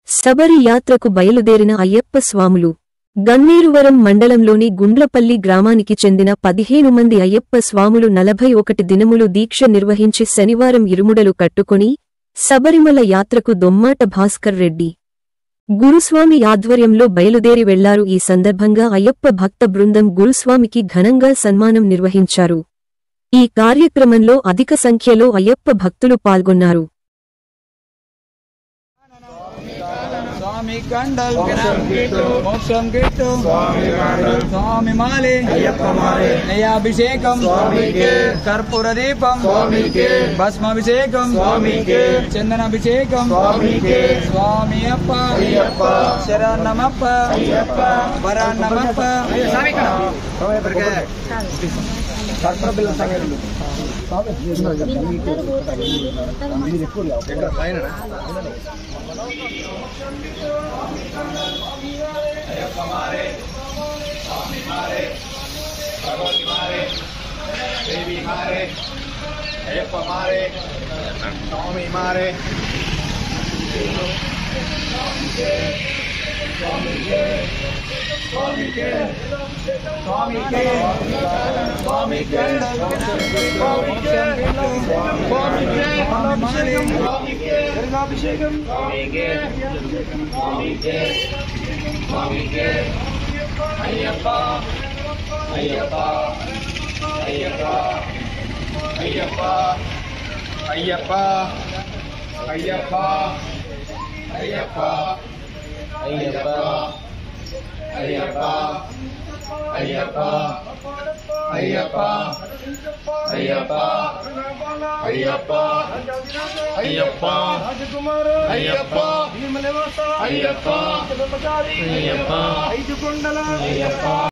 శబరి యాత్రకు బయలుదేరిన అయ్యప్ప స్వాములు గన్నేరువరం మండలంలోని గుండ్లపల్లి గ్రామానికి చెందిన 15 మంది అయ్యప్ప స్వాములు 41 దినములు దీక్ష నిర్వహించి శనివారం ఇరుముడలు కట్టుకుని శబరిమల యాత్రకు దొమ్మాట భాస్కర్ రెడ్డి గురుస్వామి ఆధ్వర్యంలో బయలుదేరి వెళ్లారు. ఈ సందర్భంగా అయ్యప్ప భక్త బృందం గురుస్వామికి ఘనంగా సన్మానం నిర్వహించారు. ఈ కార్యక్రమంలో అధిక సంఖ్యలో అయ్యప్ప భక్తులు పాల్గొన్నారు. स्वामी कंडल मोक्षम गिट्टू स्वामी माले नयाभिषेकम कर्पूर दीपम भस्माभिषेकम चंदनाभिषेकम स्वामी अप्प शरणमप्प वरणमप्प अय्यप्पा मारे स्वामी मारे भगवती मारे देवी मारे अय्यप्पा मारे स्वामी मारे स्वामी के स्वामी के स्वामी के स्वामी के स्वामी के स्वामी के स्वामी के अभिषेकम स्वामी के स्वामी के स्वामी के अय्यप्पा अय्यप्पा अय्यप्पा अय्यप्पा अय्यप्पा अय्यप्पा अय्यप्पा अय्यप्पा अय्यप्पा अय्यप्पा अय्यप्पा अय्यप्पा अय्यप्पा अय्यप्पा अय्यप्पा अय्यप्पा अय्यप्पा